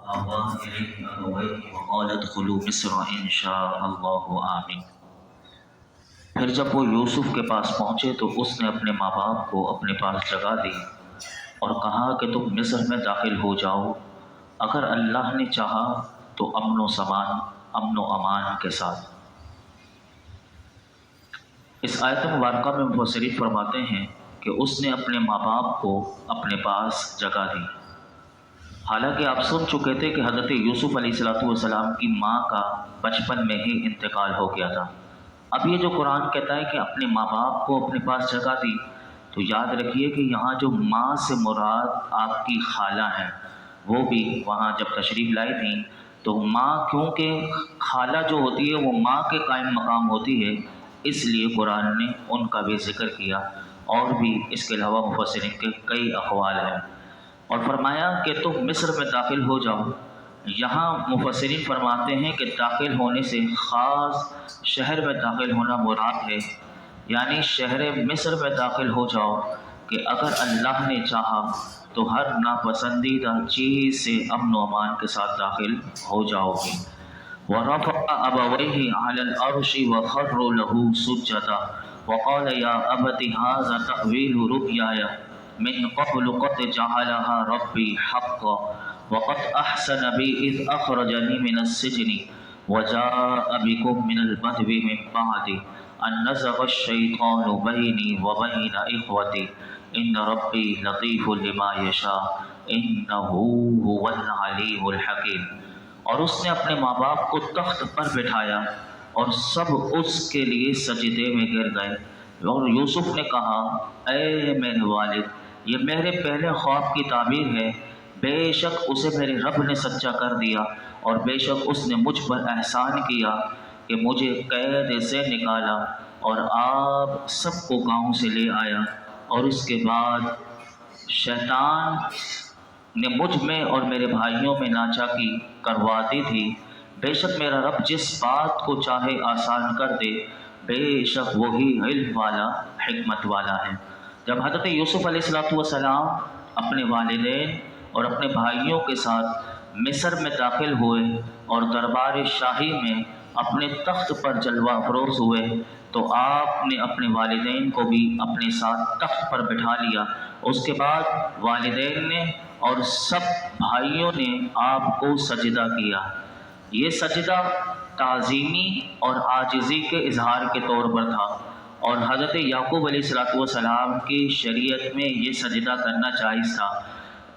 آوى إليه أبويه وقال ادخلوا مصر إن شاء الله آمين۔ پھر جب وہ یوسف کے پاس پہنچے تو اس نے اپنے ماں باپ کو اپنے پاس جگہ دی اور کہا کہ تم مصر میں داخل ہو جاؤ، اگر اللہ نے چاہا تو امن و امان کے ساتھ۔ اس آیت مبارکہ میں مفسرین فرماتے ہیں کہ اس نے اپنے ماں باپ کو اپنے پاس جگہ دی۔ حالانکہ آپ سن چکے تھے کہ حضرت یوسف علیہ السلام کی ماں کا بچپن میں ہی انتقال ہو گیا تھا۔ اب یہ جو قرآن کہتا ہے کہ اپنے ماں باپ کو اپنے پاس جگہ دی، تو یاد رکھیے کہ یہاں جو ماں سے مراد آپ کی خالہ ہیں، وہ بھی وہاں جب تشریف لائی تھیں تو ماں، کیونکہ خالہ جو ہوتی ہے وہ ماں کے قائم مقام ہوتی ہے، اس لیے قرآن نے ان کا بھی ذکر کیا۔ اور بھی اس کے علاوہ مفسرین کے کئی اقوال ہیں، اور فرمایا کہ تم مصر میں داخل ہو جاؤ۔ یہاں مفسرین فرماتے ہیں کہ داخل ہونے سے خاص شہر میں داخل ہونا مراد ہے، یعنی شہر مصر میں داخل ہو جاؤ کہ اگر اللہ نے چاہا تو ہر ناپسندیدہ چیز سے امن و امان کے ساتھ داخل ہو جاؤ گے۔ وَرَفَعَ أَبَوَيْهِ عَلَى الْعَرْشِ وَخَرُّوا لَهُ سُجَّدًا وَقَالَ يَا أَبَتِ هَٰذَا تَأْوِيلُ رُؤْيَايَ مِن قَبْلُ قَدْ جَعَلَهَا رَبِّي حَقًّا وَقَدْ أَحْسَنَ بِي إِذْ أَخْرَجَنِي مِنَ السِّجْنِ وَجَاءَ بِكُم مِّنَ الْبَدْوِ مِن بَعْدِ أَن نَّزَغَ الشَّيْطَانُ بَيْنِي وَبَيْنَ إِخْوَتِي إِنَّ رَبِّي لَطِيفٌ لِّمَا يَشَاءُ إِنَّهُ هُوَ الْعَلِيمُ الْحَكِيمُ۔ اور اس نے اپنے ماں باپ کو تخت پر بٹھایا اور سب اس کے لیے سجدے میں گر گئے، اور یوسف نے کہا، اے میرے والد، یہ میرے پہلے خواب کی تعبیر ہے، بے شک اسے میرے رب نے سچا کر دیا، اور بے شک اس نے مجھ پر احسان کیا کہ مجھے قید سے نکالا اور آپ سب کو گاؤں سے لے آیا، اور اس کے بعد شیطان نے مجھ میں اور میرے بھائیوں میں ناچاکی کرواتی تھی۔ بے شک میرا رب جس بات کو چاہے آسان کر دے، بے شک وہی علم والا حکمت والا ہے۔ جب حضرت یوسف علیہ السلام اپنے والدین اور اپنے بھائیوں کے ساتھ مصر میں داخل ہوئے اور دربار شاہی میں اپنے تخت پر جلوہ افروز ہوئے، تو آپ نے اپنے والدین کو بھی اپنے ساتھ تخت پر بٹھا لیا۔ اس کے بعد والدین نے اور سب بھائیوں نے آپ کو سجدہ کیا۔ یہ سجدہ تعظیمی اور عاجزی کے اظہار کے طور پر تھا، اور حضرت یعقوب علیہ السلام کی شریعت میں یہ سجدہ کرنا جائز تھا۔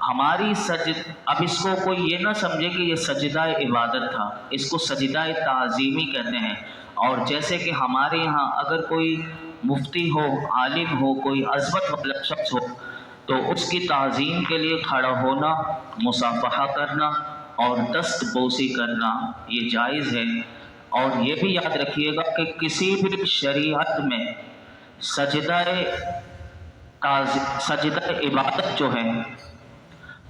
اب اس کو کوئی یہ نہ سمجھے کہ یہ سجدہ عبادت تھا، اس کو سجدہ تعظیمی کہتے ہیں۔ اور جیسے کہ ہمارے یہاں اگر کوئی مفتی ہو، عالم ہو، کوئی عظمت والا شخص ہو، تو اس کی تعظیم کے لیے کھڑا ہونا، مصافحہ کرنا اور دست بوسی کرنا یہ جائز ہے۔ اور یہ بھی یاد رکھیے گا کہ کسی بھی شریعت میں سجدہ عبادت جو ہے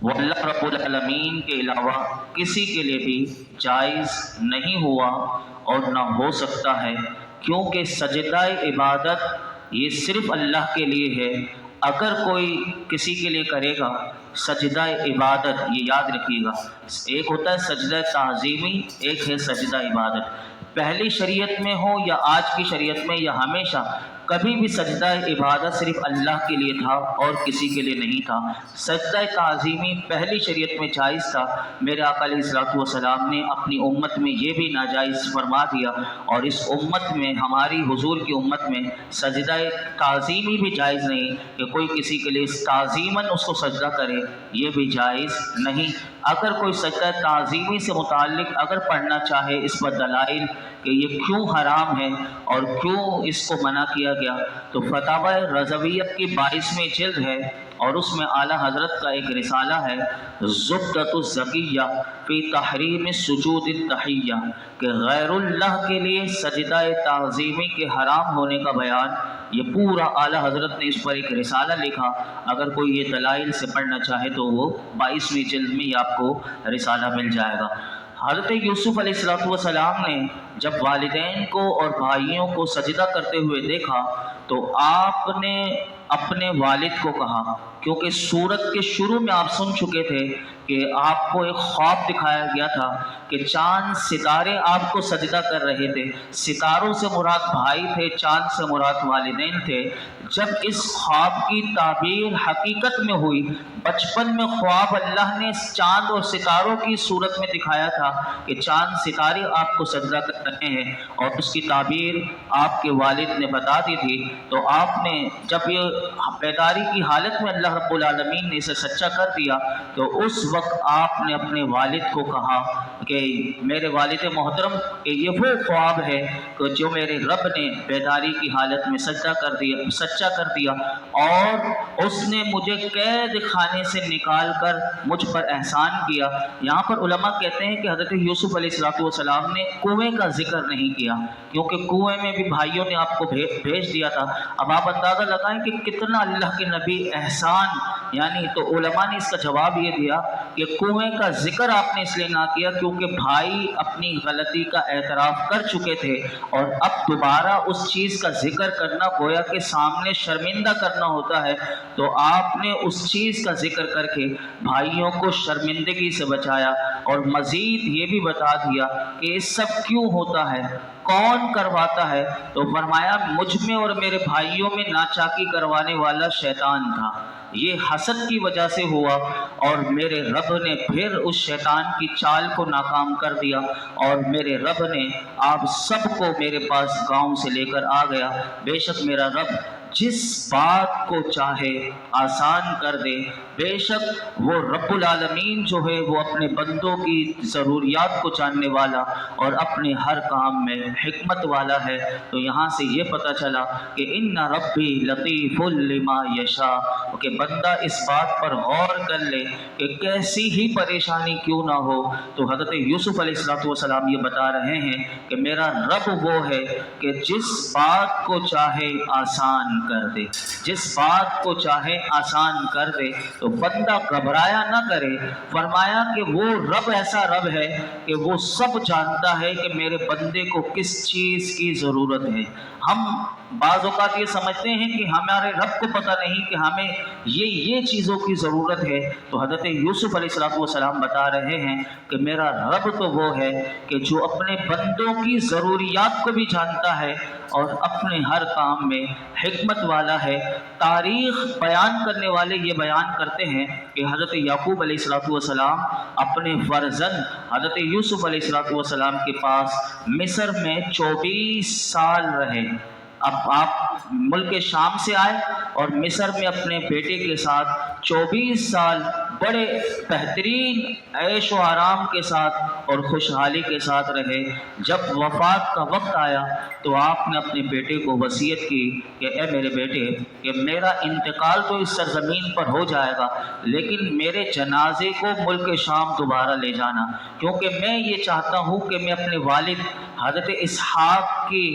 وہ اللہ رب العالمین کے علاوہ کسی کے لیے بھی جائز نہیں ہوا اور نہ ہو سکتا ہے، کیونکہ سجدہ عبادت یہ صرف اللہ کے لیے ہے۔ اگر کوئی کسی کے لیے کرے گا سجدہ عبادت، یہ یاد رکھیے گا، ایک ہوتا ہے سجدہ تعظیمی، ایک ہے سجدہ عبادت۔ پہلی شریعت میں ہو یا آج کی شریعت میں یا ہمیشہ، کبھی بھی سجدہ عبادت صرف اللہ کے لیے تھا اور کسی کے لیے نہیں تھا۔ سجدہ تعظیمی پہلی شریعت میں جائز تھا، میرے آقا علیہ السلام نے اپنی امت میں یہ بھی ناجائز فرما دیا، اور اس امت میں، ہماری حضور کی امت میں، سجدہ تعظیمی بھی جائز نہیں کہ کوئی کسی کے لیے تعظیماً اس کو سجدہ کرے، یہ بھی جائز نہیں۔ اگر کوئی سجدہ تعظیمی سے متعلق اگر پڑھنا چاہے اس پر دلائل کہ یہ کیوں حرام ہے اور کیوں اس کو منع کیا گیا، تو فتاوی رضویہ کی 22ویں جلد ہے، اور اس میں اعلیٰ حضرت کا ایک رسالہ ہے، زبدۃ الزکیہ فی تحریم سجود التحیہ، کہ غیر اللہ کے لیے سجدہ تعظیمی کے حرام ہونے کا بیان، یہ پورا اعلیٰ حضرت نے اس پر ایک رسالہ لکھا۔ اگر کوئی یہ دلائل سے پڑھنا چاہے تو وہ 22ویں جلد میں آپ کو رسالہ مل جائے گا۔ حضرت یوسف علیہ السلام نے جب والدین کو اور بھائیوں کو سجدہ کرتے ہوئے دیکھا تو آپ نے اپنے والد کو کہا، کیونکہ سورت کے شروع میں آپ سن چکے تھے کہ آپ کو ایک خواب دکھایا گیا تھا کہ چاند ستارے آپ کو سجدہ کر رہے تھے. ستاروں سے مراد بھائی تھے، چاند سے مراد والدین تھے. جب اس خواب کی تعبیر حقیقت میں ہوئی، بچپن میں خواب اللہ نے چاند اور ستاروں کی صورت میں دکھایا تھا کہ چاند ستارے آپ کو سجدہ کر رہے ہیں، اور اس کی تعبیر آپ کے والد نے بتا دی تھی. تو آپ نے جب یہ بیداری کی حالت میں اللہ رب العالمین نے اسے سچا کر دیا، تو اس وقت آپ نے اپنے والد کو کہا کہ میرے والد محترم، کہ یہ وہ خواب ہے کہ جو میرے رب نے بیداری کی حالت میں سچا کر دیا، اور اس نے مجھے قید خانے سے نکال کر مجھ پر احسان کیا. یہاں پر علماء کہتے ہیں کہ حضرت یوسف علیہ السلام نے کنویں کا ذکر نہیں کیا، کیونکہ کنویں میں بھی بھائیوں نے آپ کو بھیج دیا تھا. اب آپ اندازہ لگائیں کہ کتنا اللہ کے نبی احسان، یعنی تو علماء نے اس کا جواب یہ دیا کہ کنویں کا ذکر آپ نے اس لیے نہ کیا کیونکہ بھائی اپنی غلطی کا اعتراف کر چکے تھے، اور اب دوبارہ اس چیز کا ذکر کرنا گویا کہ سامنے شرمندہ کرنا ہوتا ہے. تو آپ نے اس چیز کا ذکر کر کے بھائیوں کو شرمندگی سے بچایا، اور مزید یہ بھی بتا دیا کہ یہ سب کیوں ہوتا ہے، کون کرواتا ہے. تو فرمایا مجھ میں اور میرے بھائیوں میں ناچاکی کروانے والا شیطان تھا، یہ حسد کی وجہ سے ہوا، اور میرے رب نے پھر اس شیطان کی چال کو ناکام کر دیا، اور میرے رب نے آپ سب کو میرے پاس گاؤں سے لے کر آ گیا. بے شک میرا رب جس بات کو چاہے آسان کر دے. بے شک وہ رب العالمین جو ہے وہ اپنے بندوں کی ضروریات کو جاننے والا اور اپنے ہر کام میں حکمت والا ہے. تو یہاں سے یہ پتہ چلا کہ ان ربی لطیف لما یشاء، کہ بندہ اس بات پر غور کر لے کہ کیسی ہی پریشانی کیوں نہ ہو، تو حضرت یوسف علیہ السلام یہ بتا رہے ہیں کہ میرا رب وہ ہے کہ جس بات کو چاہے آسان کر دے، جس بات کو چاہے آسان کر دے. تو بندہ گھبرایا نہ کرے. فرمایا کہ وہ رب ایسا رب ہے کہ وہ سب جانتا ہے کہ میرے بندے کو کس چیز کی ضرورت ہے. ہم بعض اوقات یہ سمجھتے ہیں کہ ہمارے رب کو پتہ نہیں کہ ہمیں یہ چیزوں کی ضرورت ہے. تو حضرت یوسف علیہ السلام بتا رہے ہیں کہ میرا رب تو وہ ہے کہ جو اپنے بندوں کی ضروریات کو بھی جانتا ہے اور اپنے ہر کام میں حکمت والا ہے. تاریخ بیان کرنے والے یہ بیان کرتے ہیں کہ حضرت یعقوب علیہ السلام اپنے فرزند حضرت یوسف علیہ السلام کے پاس مصر میں 24 سال رہے. اب آپ ملک شام سے آئے اور مصر میں اپنے بیٹے کے ساتھ 24 سال بڑے بہترین عیش و آرام کے ساتھ اور خوشحالی کے ساتھ رہے. جب وفات کا وقت آیا تو آپ نے اپنے بیٹے کو وصیت کی کہ اے میرے بیٹے، کہ میرا انتقال تو اس سرزمین پر ہو جائے گا، لیکن میرے جنازے کو ملک شام دوبارہ لے جانا، کیونکہ میں یہ چاہتا ہوں کہ میں اپنے والد حضرت اسحاق کی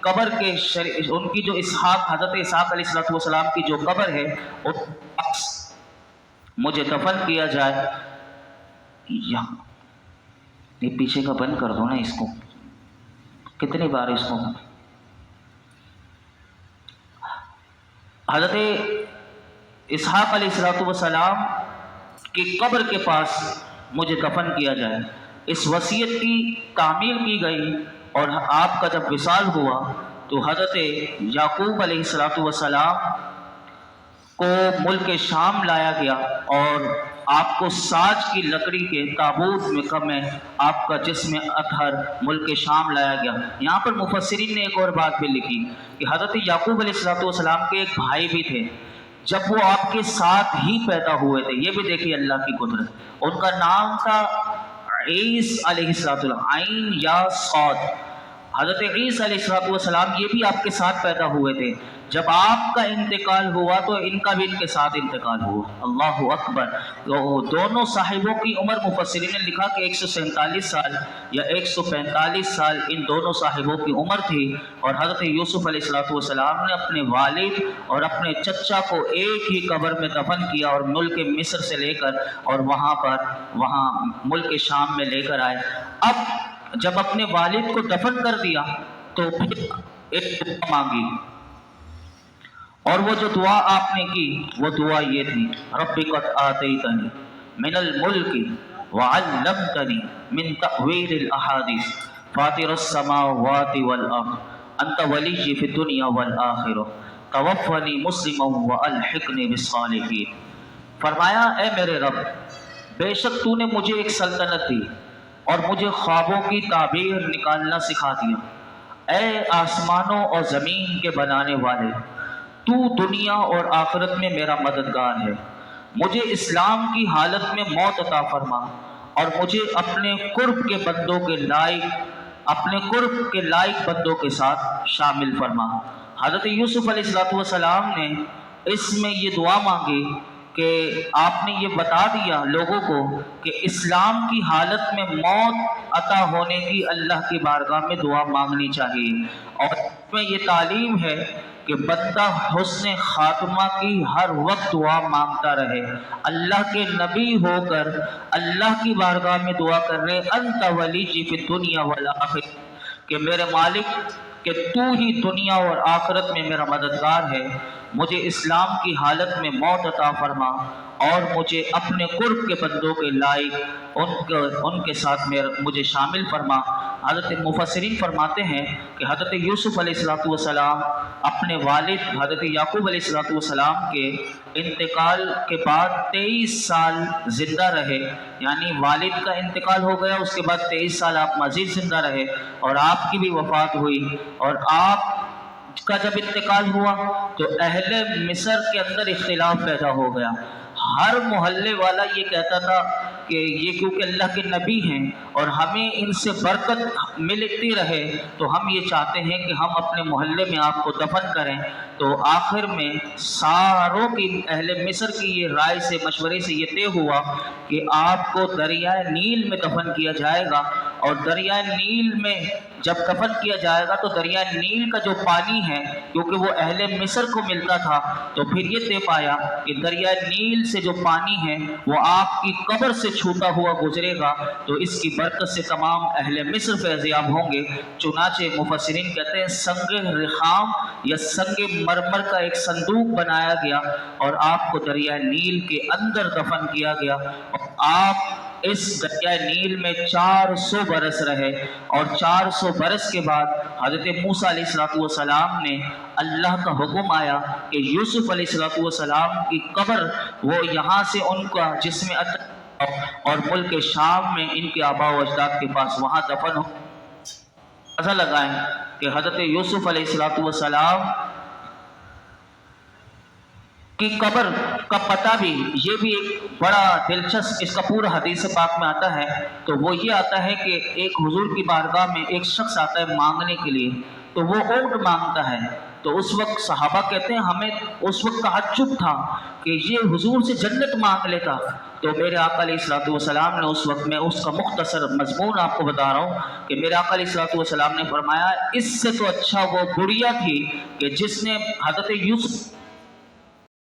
قبر کے ان کی جو حضرت اسحاق علیہ السلام کی جو قبر ہے مجھے دفن کیا جائے. یہ پیچھے کا بند کر دو نا اس کو، کتنی بار اس کو. حضرت اسحاق علیہ السلام کی قبر کے پاس مجھے دفن کیا جائے. اس وصیت کی تعمیل کی گئی، اور آپ کا جب وصال ہوا تو حضرت یعقوب علیہ السلام کو ملک شام لایا گیا، اور آپ کو ساج کی لکڑی کے تابوت میں آپ کا جسم اطہر ملک شام لایا گیا. یہاں پر مفسرین نے ایک اور بات بھی لکھی کہ حضرت یعقوب علیہ السلام کے ایک بھائی بھی تھے، جب وہ آپ کے ساتھ ہی پیدا ہوئے تھے. یہ بھی دیکھیے اللہ کی قدرت. ان کا نام تھا عیس علیہ السلام، عین یا صاد. حضرت عیس علیہ السلام یہ بھی آپ کے ساتھ پیدا ہوئے تھے. جب آپ کا انتقال ہوا تو ان کا بھی ان کے ساتھ انتقال ہوا. اللہ اکبر. دونوں صاحبوں کی عمر مفسرین نے لکھا کہ 147 سال یا 145 سال ان دونوں صاحبوں کی عمر تھی. اور حضرت یوسف علیہ السلام نے اپنے والد اور اپنے چچا کو ایک ہی قبر میں دفن کیا، اور ملک مصر سے لے کر اور وہاں ملک شام میں لے کر آئے. اب جب اپنے والد کو دفن کر دیا تو پھر ایک دعا مانگی، اور وہ جو دعا آپ نے کی وہ دعا یہ تھی، رب قد آتیتنی من الملک وعلمتنی من تأویل الاحادیث فاطر السماوات والارض انت ولی فی الدنیا والآخرہ توفنی مسلما والحقنی بالصالحین۔ فرمایا اے میرے رب، بے شک تو نے مجھے ایک سلطنت دی اور مجھے خوابوں کی تعبیر نکالنا سکھا دیا۔ اے آسمانوں اور زمین کے بنانے والے، تو دنیا اور آخرت میں میرا مددگار ہے، مجھے اسلام کی حالت میں موت عطا فرما اور مجھے اپنے قرب کے لائق بندوں کے ساتھ شامل فرما۔ حضرت یوسف علیہ السلام نے اس میں یہ دعا مانگی کہ آپ نے یہ بتا دیا لوگوں کو کہ اسلام کی حالت میں موت عطا ہونے کی اللہ کی بارگاہ میں دعا مانگنی چاہیے، اور اس میں یہ تعلیم ہے کہ بندہ حسن خاتمہ کی ہر وقت دعا مانگتا رہے۔ اللہ کے نبی ہو کر اللہ کی بارگاہ میں دعا کر رہے، انت ولی فی الدنیا والآخرہ، کہ میرے مالک کہ تو ہی دنیا اور آخرت میں میرا مددگار ہے، مجھے اسلام کی حالت میں موت عطا فرما اور مجھے اپنے قرب کے بندوں کے لائق ان کے ساتھ مجھے شامل فرما۔ حضرت مفسرین فرماتے ہیں کہ حضرت یوسف علیہ السلام اپنے والد حضرت یعقوب علیہ السلام کے انتقال کے بعد 23 سال زندہ رہے، یعنی والد کا انتقال ہو گیا، اس کے بعد 23 سال آپ مزید زندہ رہے اور آپ کی بھی وفات ہوئی، اور آپ کا جب انتقال ہوا تو اہل مصر کے اندر اختلاف پیدا ہو گیا۔ ہر محلے والا یہ کہتا تھا کہ یہ کیونکہ اللہ کے نبی ہیں اور ہمیں ان سے برکت ملتی رہے تو ہم یہ چاہتے ہیں کہ ہم اپنے محلے میں آپ کو دفن کریں۔ تو آخر میں ساروں کی اہل مصر کی یہ رائے سے مشورے سے یہ طے ہوا کہ آپ کو دریائے نیل میں دفن کیا جائے گا، اور دریائے نیل میں جب دفن کیا جائے گا تو دریائے نیل کا جو پانی ہے کیونکہ وہ اہل مصر کو ملتا تھا تو پھر یہ طے پایا کہ دریائے نیل سے جو پانی ہے وہ آپ کی قبر سے چھوٹا ہوا گزرے گا تو اس کی برکت سے تمام اہل مصر فیضیاب ہوں گے۔ چنانچہ مفسرین کہتے ہیں سنگ رخام یا سنگ مرمر کا ایک صندوق بنایا گیا اور آپ کو دریائے نیل کے اندر دفن کیا گیا، اور آپ اس دریائے نیل میں 400 برس رہے، اور 400 برس کے بعد حضرت موسیٰ علیہ السلام نے اللہ کا حکم آیا کہ یوسف علیہ السلام کی قبر وہ یہاں سے ان کا جسم اور ملک شام میں ان کے آباء و اجداد کے پاس وہاں دفن ہو۔ ایسا لگائیں کہ حضرت یوسف علیہ السلام کی قبر کا پتہ بھی یہ بھی ایک بڑا دلچسپ، اس کا پورا حدیث پاک میں آتا ہے، تو وہ یہ آتا ہے کہ ایک حضور کی بارگاہ میں ایک شخص آتا ہے مانگنے کے لیے، تو وہ اونٹ مانگتا ہے، تو اس وقت صحابہ کہتے ہیں ہمیں اس وقت تعجب تھا کہ یہ حضور سے جنت مانگ لیتا، تو میرے آقا علیہ السلام نے اس وقت میں اس کا مختصر مضمون آپ کو بتا رہا ہوں کہ میرے آقا علیہ السلام نے فرمایا اس سے تو اچھا وہ گڑیا تھی کہ جس نے حضرت یوسف